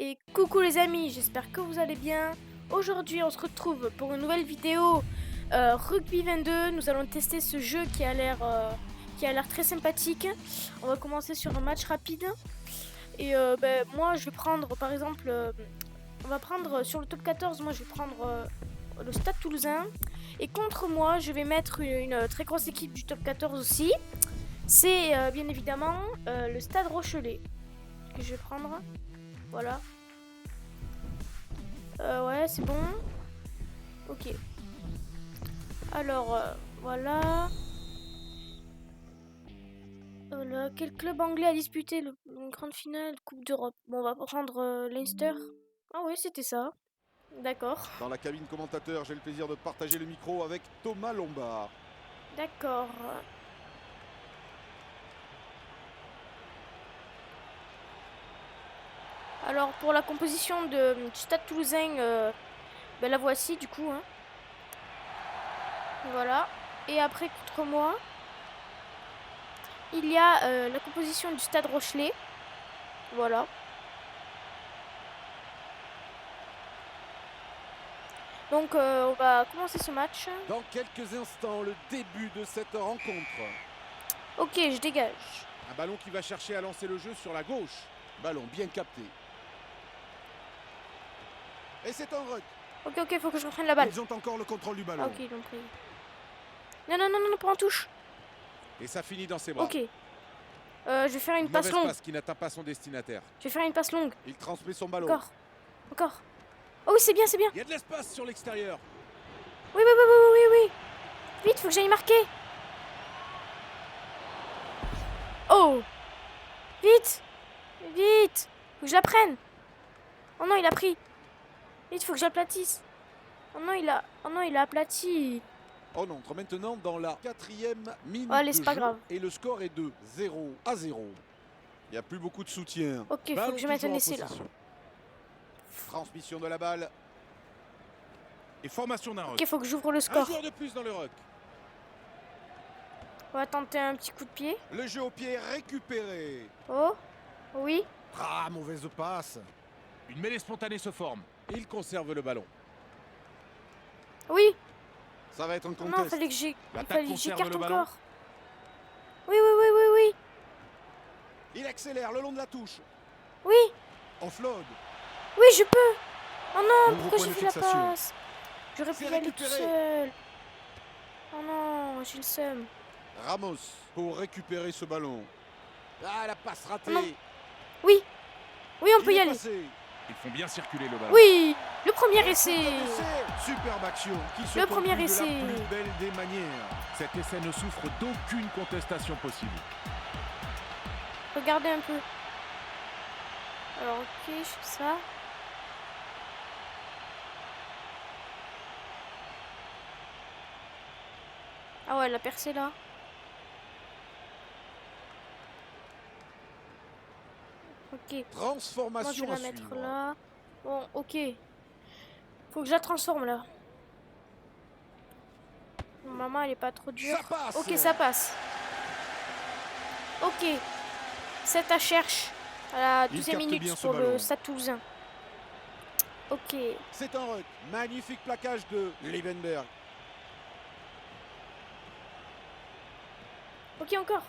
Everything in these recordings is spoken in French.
Et coucou les amis, j'espère que vous allez bien. Aujourd'hui on se retrouve pour une nouvelle vidéo Rugby 22. Nous allons tester ce jeu qui a l'air très sympathique. On va commencer sur un match rapide. Et moi je vais prendre par exemple, on va prendre sur le top 14, moi je vais prendre le Stade Toulousain. Et contre moi je vais mettre une très grosse équipe du top 14 aussi. C'est bien évidemment le Stade Rochelais que je vais prendre. Voilà. Ouais, c'est bon. Ok. Alors, voilà. Quel club anglais a disputé une grande finale Coupe d'Europe? Bon, on va prendre Leinster. Ah oui, c'était ça. D'accord. Dans la cabine commentateur, j'ai le plaisir de partager le micro avec Thomas Lombard. D'accord. Alors, pour la composition du Stade Toulousain, la voici du coup. Hein. Voilà. Et après, contre moi, il y a la composition du Stade Rochelais. Voilà. Donc, on va commencer ce match. Dans quelques instants, le début de cette rencontre. Ok, je dégage. Un ballon qui va chercher à lancer le jeu sur la gauche. Ballon bien capté. Et c'est un ruck. Ok, faut que je reprenne la balle. Ils ont encore le contrôle du ballon. Ok, ils l'ont pris. Non, pas en touche. Et ça finit dans ses bras. Ok. Je vais faire une passe longue. Passe qui n'atteint pas son destinataire. Je vais faire une passe longue. Il transmet son ballon. Encore. Oh oui, c'est bien. Il y a de l'espace sur l'extérieur. Oui. Vite, faut que j'aille marquer. Oh. Vite. Faut que je la prenne. Oh non, il a pris. Vite, faut que j'aplatisse. Oh non, il a aplati. On entre maintenant dans la 4e minute Allez, de c'est pas jeu grave. et le score est de 0-0. Il n'y a plus beaucoup de soutien. Ok, faut que je mette un essai là. Transmission de la balle. Et formation d'un ruck. Ok, faut que j'ouvre le Un score. joueur de plus dans le ruck. On va tenter un petit coup de pied. Le jeu au pied récupéré. Oh, oui. Ah, mauvaise passe. Une mêlée spontanée se forme. Il conserve le ballon. Oui. Ça va être un contest. Non, il fallait que j'écarte conserve le ballon. encore. Oui. Il accélère le long de la touche. Oui, Offload. oui, je peux. Oh non, Nouveau pourquoi point j'ai de fait la fixation. passe? J'aurais pu C'est y aller tout récupéré. seul. Oh non, j'ai le seum. Ramos pour récupérer ce ballon. Ah, la passe ratée. Non. Oui, on peut Il y est aller. passé. Ils font bien circuler le ballon. Oui, le premier essai. Superbe action qui se Le conclut premier de essai. la plus belle des manières. Cet essai ne souffre d'aucune contestation possible. Regardez un peu. Alors, ok, je fais ça. Ah ouais, elle a percé là. Ok. Moi, je Transformation vais à la mettre suivre. là. Bon, ok. Faut que je la transforme là. Bon, maman, elle est pas trop dure. Ça passe. Ok, ça passe. Ok. 7 à cherche à la Il 12e capte minute bien ce pour le ballon. Stade Toulousain. Ok. C'est un ruck. Magnifique plaquage de Liebenberg. Ok, encore.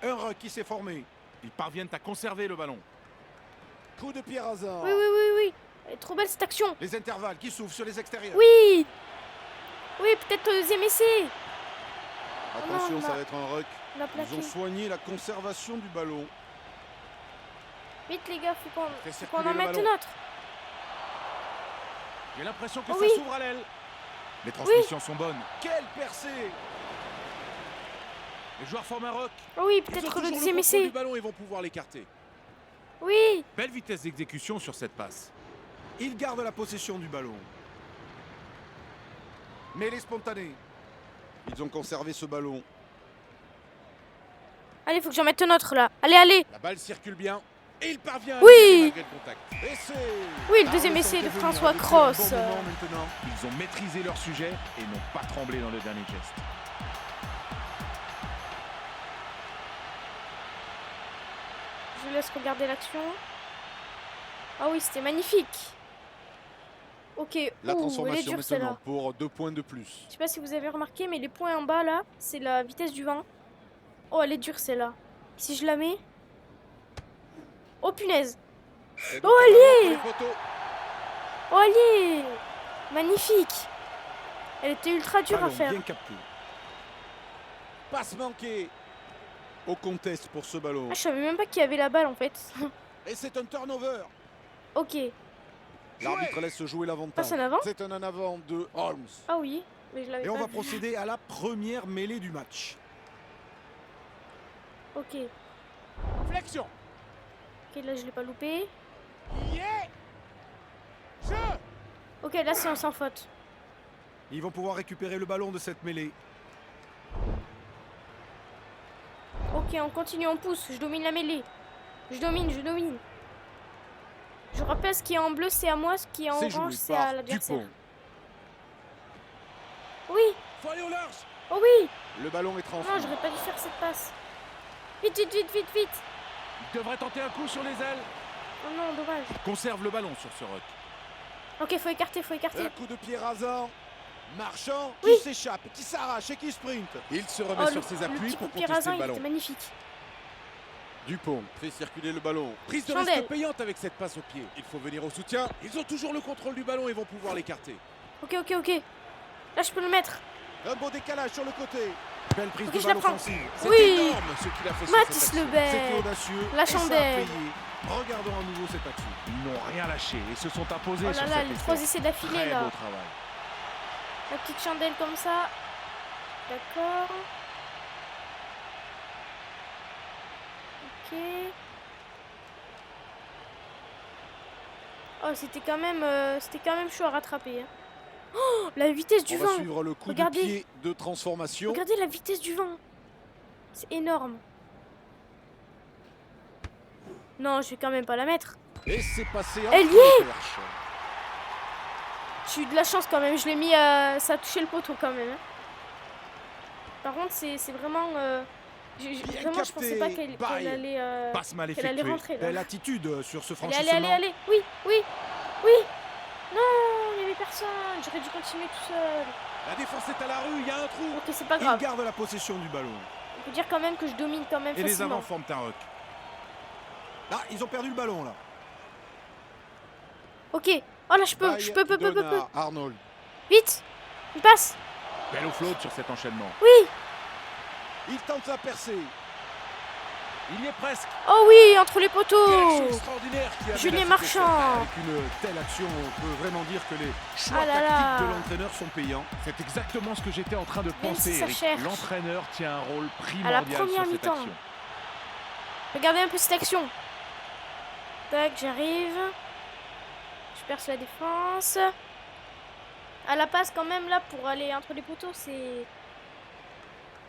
Un ruck qui s'est formé. Ils parviennent à conserver le ballon. Coup de pied rasant. Oui. Elle est trop belle cette action. Les intervalles qui s'ouvrent sur les extérieurs. Oui, peut-être au deuxième essai. Attention, non, ça va être un ruck. On a plaqué. Ils ont soigné la conservation du ballon. Vite les gars, faut Fait qu'on circuler en le mette ballon. une autre. J'ai l'impression que Oh ça oui. s'ouvre à l'aile. Les transmissions sont bonnes. Quelle percée! Les joueurs forment un rock. Oh oui, Ils ont peut-être le toujours deuxième contrôle essai. du ballon et vont pouvoir l'écarter. Oui, Belle vitesse d'exécution sur cette passe. Ils gardent la possession du ballon. Mais les spontanés. Ils ont conservé ce ballon. allez, faut que j'en mette un autre là. Allez. La balle circule bien. Et il parvient à Oui. libérer malgré le contact. Essai. Oui, le deuxième essai de François Cross. Maintenant. Ils ont maîtrisé leur sujet et n'ont pas tremblé dans le dernier geste. Je laisse regarder l'action. Ah oui, c'était magnifique. Ok, La ouh, elle est transformation dure celle-là. maintenant pour 2 points de plus. Je sais pas si vous avez remarqué, mais les points en bas là, c'est la vitesse du vent. Oh, elle est dure celle-là. Si je la mets. Oh punaise. Et donc, Oh, un ballon allez! pour les poteaux. Oh, allez! Magnifique. Elle était ultra dure à Ballon faire. bien capté. Passe manquée. Au contest pour ce ballon. Ah, je savais même pas qu'il y avait la balle en fait. Et c'est un turnover. Ok. L'arbitre laisse jouer l'avantage. Passe en avant. C'est un en avant de Holmes. Ah oui, mais je l'avais Et pas on va vu. procéder à la première mêlée du match. Ok. Flexion. Ok, là je l'ai pas loupé. Yeah. Jeu. Ok, là c'est un sans faute. Ils vont pouvoir récupérer le ballon de cette mêlée. Ok, on continue, on pousse. Je domine la mêlée. Je domine, je domine. Je rappelle, ce qui est en bleu c'est à moi, ce qui est en C'est joué orange c'est par à l'adversaire. Dupont. Oui, Faut aller au large. oh oui. Le ballon est Non, transmis. j'aurais pas dû faire cette passe. Vite, vite, vite, vite, vite. Il devrait tenter un coup sur les ailes. Oh non, dommage. Conserve le ballon sur ce ruck. Ok, faut écarter, faut écarter. Un coup de pied rasant. Marchand Oui. qui s'échappe, qui s'arrache et qui sprint. Il se remet Oh, sur ses appuis petit pour coup de pied contester rasant, le il ballon. était magnifique. Dupont fait circuler le ballon. Prise de Chandelle. risque payante avec cette passe au pied. Il faut venir au soutien. Ils ont toujours le contrôle du ballon et vont pouvoir l'écarter. Ok, ok, ok. Là, je peux le mettre. Un beau décalage sur le côté. Belle prise Ok, de je la balle prends. offensive. C'est Oui. énorme ce qu'il a fait sur cette Mathis action. Lebel. C'était audacieux. La et ça a chandelle. payé. Regardons à nouveau cette action. Ils n'ont rien lâché et se sont imposés Oh sur là là, cette les essai. 3 essais d'affilée Très là. beau travail. La petite chandelle comme ça. D'accord. Ok. Oh, c'était quand même chaud à rattraper. Hein. Oh, la vitesse du On va vent. suivre le coup Regardez. de pied de transformation. Regardez la vitesse du vent. C'est énorme. Non, je vais quand même pas la mettre. Et c'est passé Elle entre y est. les perches. J'ai eu de la chance quand même. Je l'ai mis, ça a touché le poteau quand même. Hein. Par contre, c'est vraiment. Vraiment, je pensais pas qu'elle Bye. allait, Passe mal qu'elle allait effectuée. rentrer. Là. Belle attitude sur ce Allez, franchissement. allez, allez, allez. Oui, oui, oui. Non, il n'y avait personne. J'aurais dû continuer tout seul. La défense est à la rue, il y a un trou. Ok, c'est pas Il grave. garde la possession du ballon. On peut dire quand même que je domine quand même Et les facilement. avants forment un ruck. Ah, ils ont perdu le ballon là. Ok. Oh là, je peux, Bye je peux. qui donne à Arnold. Vite. Une passe. Belle flotte sur cet enchaînement. Oui. Il tente la percée. Il y est presque. Oh oui, entre les Quelle poteaux. action extraordinaire qui avait Julien la situation. Marchand. Avec une telle action, on peut vraiment dire que les choix Ah là tactiques là. de l'entraîneur sont payants. C'est exactement ce que j'étais en train de Même penser, si ça Eric. cherche. L'entraîneur tient un rôle À la primordial première sur cette mi-temps. action. Regardez un peu cette action. Tac, j'arrive. Je perce la défense. À la passe quand même là pour aller entre les poteaux, c'est...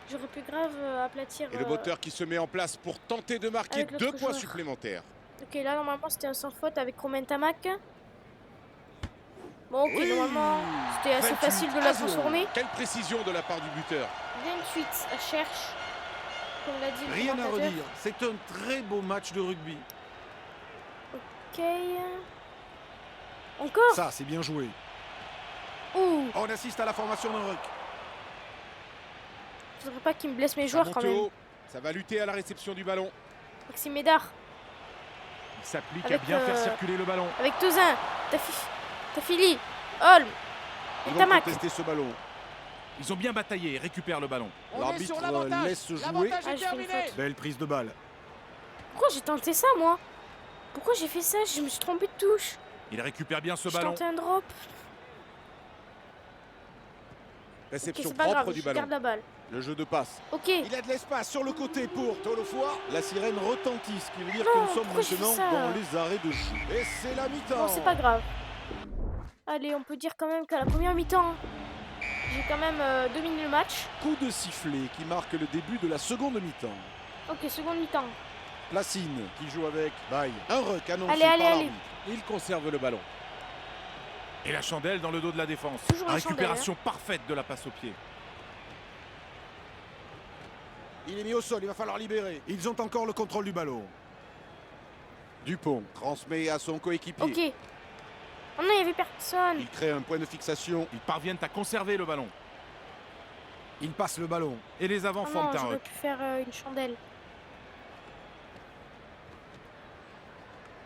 J'aurais pu grave aplatir. Et le moteur qui se met en place pour tenter de marquer Avec l'autre 2 points joueur. supplémentaires. Ok, là normalement c'était un sans faute avec Romain Tamac. Bon, ok, Oui. normalement c'était assez 28 facile de à la 0. transformer. Quelle précision de la part du buteur. 28, elle cherche. Comme l'a dit le Rien à commentateur. redire. C'est un très beau match de rugby. Ok. Encore. Ça, c'est bien joué. Ouh, On assiste à la formation d'un ruck. je voudrais pas qu'il me blesse mes Ça joueurs monte quand même. haut. Ça va lutter à la réception du ballon. Maxime Médard. Il s'applique à Avec, bien faire circuler le ballon. Avec Tozin, Tafili, Holm Ils et vont Tamac. contester ce ballon. Ils ont bien bataillé et récupèrent le ballon. L'arbitre laisse jouer. L'avantage Ah, est j'ai fait une terminé. faute. Belle prise de balle. Pourquoi j'ai tenté ça moi? Pourquoi j'ai fait ça? Je me suis trompé de touche. Il récupère bien ce J'ai ballon. tenté un drop. Ok, Réception c'est pas propre grave, du je garde ballon. la balle. Le jeu de passe. Ok. Il a de l'espace sur le côté pour Tolofoa. La sirène retentit, ce qui veut dire Non, que nous sommes pourquoi je fais maintenant ça dans les arrêts de jeu. Et c'est la mi-temps. Bon, c'est pas grave. Allez, on peut dire quand même qu'à la première mi-temps, j'ai quand même dominé le match. Coup de sifflet qui marque le début de la seconde mi-temps. Ok, seconde mi-temps. Placine qui joue avec Baye. Un ruck annoncé Allez, par allez, allez. l'arbitre. Il conserve le ballon. Et la chandelle dans le dos de la défense. Toujours la Récupération parfaite de la passe au pied. Il est mis au sol, il va falloir libérer. Ils ont encore le contrôle du ballon. Dupont transmet à son coéquipier. Ok. Oh non, il n'y avait personne. Il crée un point de fixation. Ils parviennent à conserver le ballon. Il passe le ballon. Et les avants Oh forment non, un j'aurais ruck. pu faire une chandelle.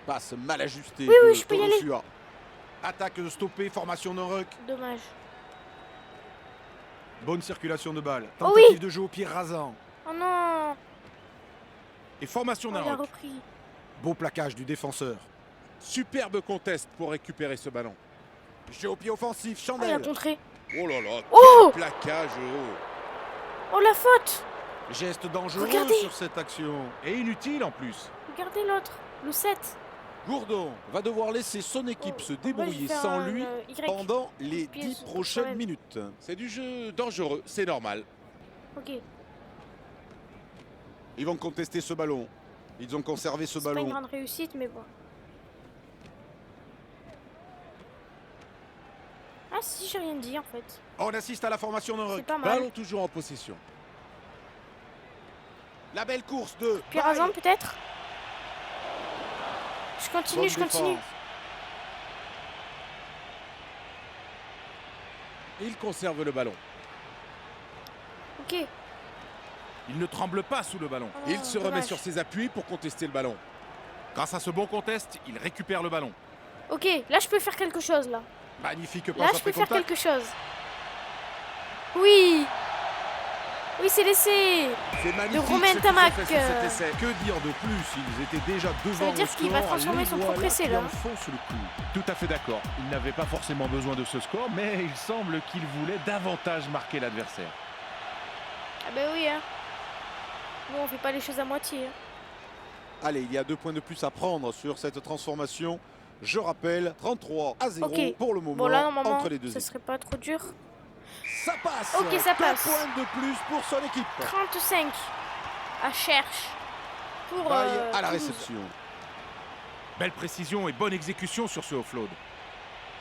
Passe mal ajustée. Oui, de je peux y aller. Tolosua. Attaque stoppée, formation d'un ruck. Dommage. Bonne circulation de balle. Oh Tentative oui. de jeu au pied rasant. Oh non. Et formation Oh, d'un il a ruck. repris. Beau plaquage du défenseur. Superbe contest pour récupérer ce ballon. Jeu au pied offensif, Oh, il a chandelle. contré. Oh là là, Oh quel plaquage. Oh, la faute. Geste dangereux Regardez. sur cette action. Et inutile en plus. Regardez l'autre. Le 7. Gourdon va devoir laisser son équipe Oh, se moi, je vais débrouiller faire sans un, lui Y. pendant les Pied 10 sur prochaines soi-même. minutes. C'est du jeu dangereux, c'est normal. Ok. Ils vont contester ce ballon. Ils ont conservé ce C'est pas une ballon. grande réussite, mais bon. Ah si, j'ai rien dit en fait. On assiste à la formation d'un C'est ruck. pas mal. Ballon toujours en possession. La belle course de Puis raison peut-être. Je continue, je continue. Il conserve le ballon. Ok. Il ne tremble pas sous le ballon. Oh, Il se remet dommage. sur ses appuis pour contester le ballon. Grâce à ce bon contest, il récupère le ballon. Ok, là je peux faire quelque chose là. Magnifique Là passe je peux après faire contact. quelque chose. Oui. Oui, c'est laissé. C'est magnifique Romain ce qu'ils ont Tamac, fait sur cet essai. Que dire de plus? Ils étaient déjà devant veut dire au qu'il va score. transformer Les son voilà propre essai, qui là. enfoncent le coup. Tout à fait d'accord. Il n'avait pas forcément besoin de ce score, mais il semble qu'il voulait davantage marquer l'adversaire. Ah bah oui hein. Nous on fait pas les choses à moitié. Hein. Allez, il y a 2 points de plus à prendre sur cette transformation. Je rappelle, 33-0 Ok. pour le moment Bon là normalement, entre les deux ça équipes. serait pas trop dur. Ça passe. Ok, ça 4 passe. points de plus pour son équipe. 35 à cherche pour Baille à la Toulouse. réception. Belle précision et bonne exécution sur ce offload.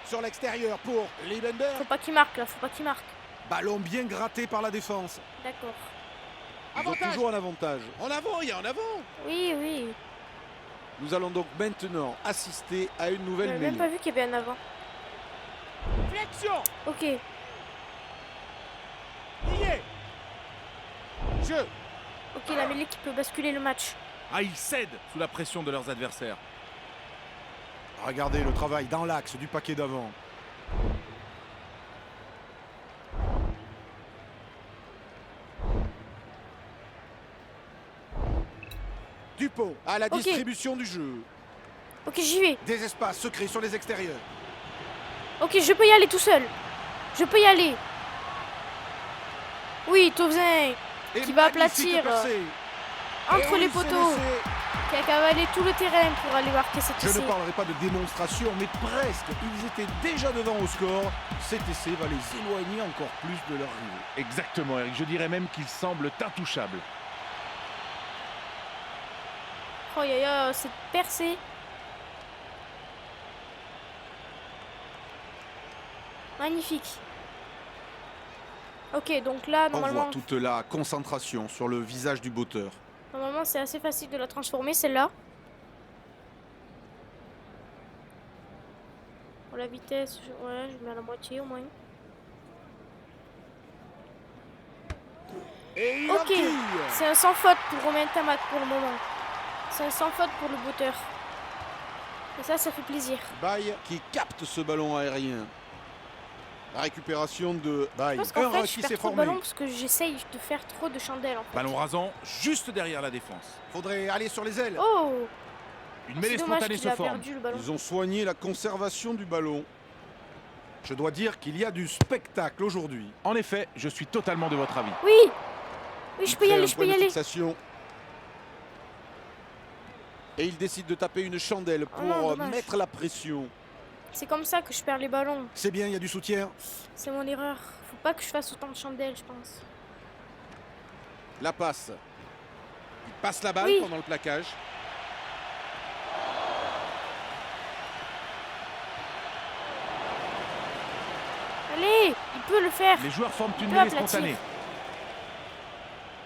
Sur l'extérieur pour Liebenberg. Faut pas qu'il marque là, faut pas qu'il marque. Ballon bien gratté par la défense. D'accord. Ils ont toujours un avantage. En avant, il y a en avant. Oui, oui. Nous allons donc maintenant assister à une nouvelle J'avais même mêlée. pas vu qu'il y avait un avant. Flexion. Ok. Lié. Jeu. Ok, la mêlée qui peut basculer le match. Ah, ils cèdent sous la pression de leurs adversaires. Regardez le travail dans l'axe du paquet d'avant. Dupont à la Ok. distribution du jeu. Ok, j'y vais. Des espaces secrets sur les extérieurs. Ok, je peux y aller tout seul. Je peux y aller. Oui, Tauzin, Et Qui va magnifique aplatir, percée. entre Et les oui, c'est poteaux, laissé. qui a cavalé tout le terrain pour aller marquer cet Je essai. ne parlerai pas de démonstration, mais presque. Ils étaient déjà devant au score. Cet essai va les éloigner encore plus de leur rival. Exactement, Eric. Je dirais même qu'ils semblent intouchables. Oh, cette percée. Magnifique. Ok, donc là, On voit normalement, toute la concentration sur le visage du botteur. normalement c'est assez facile de la transformer, celle-là. Pour la vitesse, je mets à la moitié au moins. Et il Ok, enquille. c'est un sans faute pour Romain Tamac pour le moment. C'est un sans faute pour le botteur. Et ça fait plaisir. Baye qui capte ce ballon aérien. La récupération de Je Baye. pense Un qu'en fait, rush je qui perds s'est trop de formé. ballons parce que j'essaye de faire trop de chandelles en fait. Ballon rasant juste derrière la défense. Faudrait aller sur les ailes. Oh, Une c'est mêlée dommage spontanée qu'il se a forme. perdu le ballon. Ils ont soigné la conservation du ballon. Je dois dire qu'il y a du spectacle aujourd'hui. En effet, je suis totalement de votre avis. Oui, oui, je peux y Crée aller, un je peux point y de aller. fixation. Et il décide de taper une chandelle Oh non, pour dommage. mettre la pression. C'est comme ça que je perds les ballons. C'est bien, il y a du soutien. C'est mon erreur. Faut pas que je fasse autant de chandelles, je pense. La passe. Il passe la balle Oui. pendant le plaquage. Allez, il peut le faire. Les joueurs forment une peut mêlée aplatir. spontanée.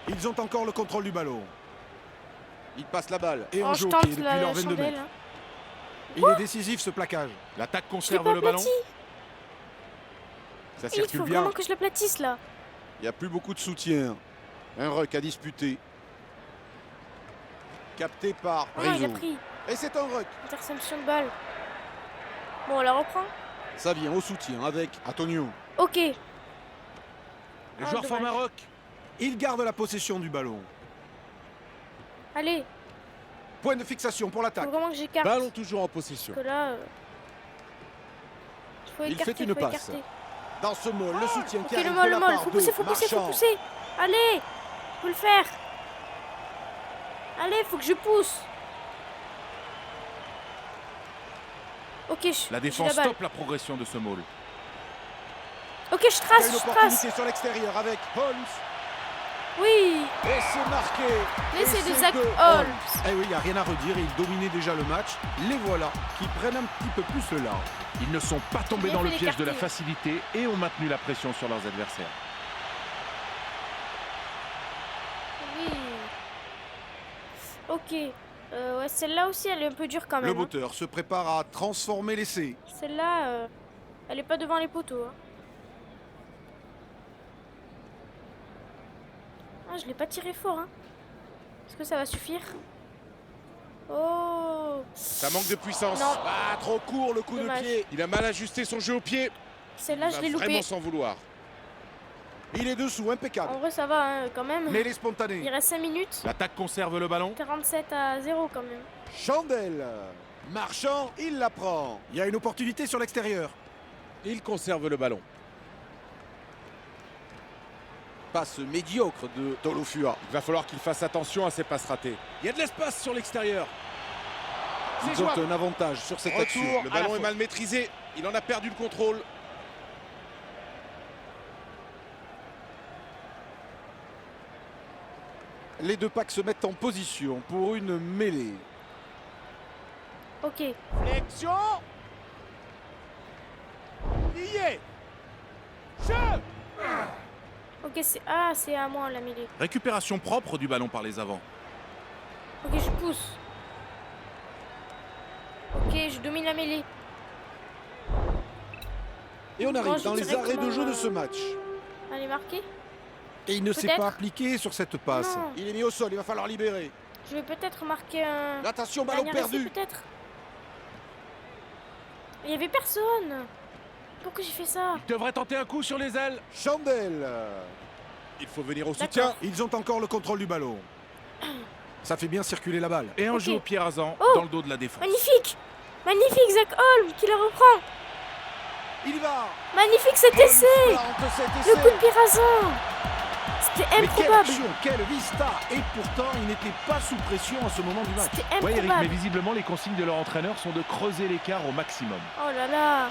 Ils ont encore le contrôle du ballon. Il passe la balle. Et on Oh, joue je au pied tente depuis la leur 22 chandelle. mètres. Hein. Il est décisif ce plaquage. L'attaque Je l'ai conserve pas le ballon. aplati. Ça Il circule faut bien. vraiment que je l'aplatisse là. Il n'y a plus beaucoup de soutien. Un ruck à disputer. Capté par Ah, il a Rizzo. pris. Et c'est un ruck. Interception de balle. Bon, on la reprend. Ça vient au soutien avec Antonio. Ok. Les Ah, joueurs forment un dommage. rock. Il garde la possession du ballon. Allez, Point de fixation pour faut l'attaque. vraiment que j'écarte. Ballon toujours en possession. Parce que là, faut Il écarter, fait une faut passe. écarter. Dans ce molle, le soutien Ok, qui le arrive molle, de le la molle. part Faut de pousser, faut pousser, faut Marchand. pousser. Allez, faut le faire. Allez, faut que je pousse. Ok, La j'ai défense balle. stoppe la progression de ce maul. Ok, je Il y a trace, une je trace. opportunité sur l'extérieur avec Holmes. Oui, Et c'est marqué. l'essai Et de c'est Zach de Holmes. Eh oui, il n'y a rien à redire. Ils dominaient déjà le match. Les voilà qui prennent un petit peu plus le large. Ils ne sont pas tombés Bien dans le fait piège de la d'écarter. facilité et ont maintenu la pression sur leurs adversaires. Oui. Ok. Ouais, celle-là aussi, elle est un peu dure quand Le même. Hein. botteur se prépare à transformer l'essai. Celle-là, elle est pas devant les poteaux. Hein. Ah, je l'ai pas tiré fort. Hein. Est-ce que ça va suffire? Oh. Ça manque de puissance. Non. Ah, trop court le coup Dommage. de pied. Il a mal ajusté son jeu au pied. Celle-là, Il je va l'ai loupé. vraiment s'en vouloir. Il est dessous, impeccable. En vrai, ça va hein, quand même. Mais les Il spontanés. reste 5 minutes. L'attaque conserve le ballon. 47-0 quand même. Chandelle. Marchand, il la prend. Il y a une opportunité sur l'extérieur. Il conserve le ballon. Passe médiocre de Tolofua. Il va falloir qu'il fasse attention à ses passes ratées. Il y a de l'espace sur l'extérieur. C'est Ils ont jouable. un avantage sur cette action. Retour. Le à la ballon est faute. mal maîtrisé. Il en a perdu le contrôle. Les deux packs se mettent en position pour une mêlée. Ok. Flexion. Il y est. Jeu. Ok, c'est... Ah, c'est à moi la mêlée. Récupération propre du ballon par les avants. Ok, je pousse. Ok, je domine la mêlée. Et on arrive Bon, je dans les dirais arrêts de comment, jeu de ce match. Elle est marquée. Et il ne s'est Peut-être. pas appliqué sur cette passe. Non, Il est mis au sol, il va falloir libérer. je vais peut-être marquer un... Attention, ballon dernier essai, perdu. peut-être. Il y avait personne. Pourquoi j'ai fait ça? Il devrait tenter un coup sur les ailes. Chandelle. Il faut venir au D'accord. soutien. Ils ont encore le contrôle du ballon. Ça fait bien circuler la balle. Et un Ok. jeu au pied rasant Oh. dans le dos de la défense. Magnifique. Magnifique, Zach Holm qui la reprend. Il y va. Magnifique cet essai. Plante cet Le essai. coup de pied rasant. C'était Mais quelle improbable. action, quelle vista. Et pourtant, il n'était pas sous pression à ce moment du match. C'était Ouais, Eric, mais improbable. visiblement, les consignes de leur entraîneur sont de creuser l'écart au maximum. Oh là là.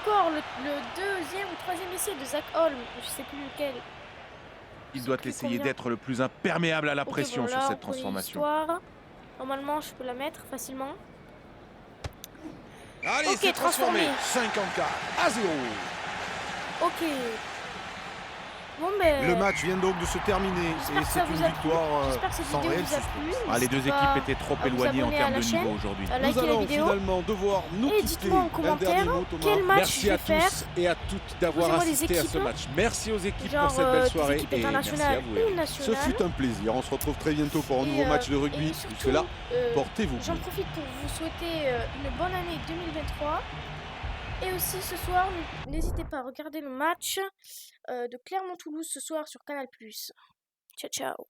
Encore le deuxième ou troisième essai de Zach Holm. Je sais plus lequel. Il Je doit sais plus essayer combien. d'être le plus imperméable à la Ok, pression bon, sur là, cette on connaît transformation. l'histoire. Normalement, je peux la mettre facilement. Allez, Ok, c'est transformé. 54 à 0. Ok. Bon, ben... Le match vient donc de se terminer. J'espère Et que c'est ça une vous a plu. victoire J'espère que cette sans vidéo réel vous a suspense. plu. Ah, les deux N'hésitez équipes pas étaient trop à vous éloignées en abonner à termes la de chaîne, niveau aujourd'hui. à Nous liker la allons vidéo. finalement devoir nous Et quitter. dites-moi en Un commentaire dernier mot, Thomas. quel match Merci je à vais faire. tous et à toutes d'avoir Posez-moi les assisté à ce équipes. match. Merci aux équipes Genre pour cette belle des soirée équipes et merci à internationales vous. ou Eric. Ce nationales. fut un plaisir. On se retrouve très bientôt pour un Et, nouveau match de rugby. et surtout, Jusque-là, portez-vous J'en bien. profite pour vous souhaiter une bonne année 2023. Et aussi ce soir, n'hésitez pas à regarder le match de Clermont-Toulouse ce soir sur Canal+. Ciao, ciao.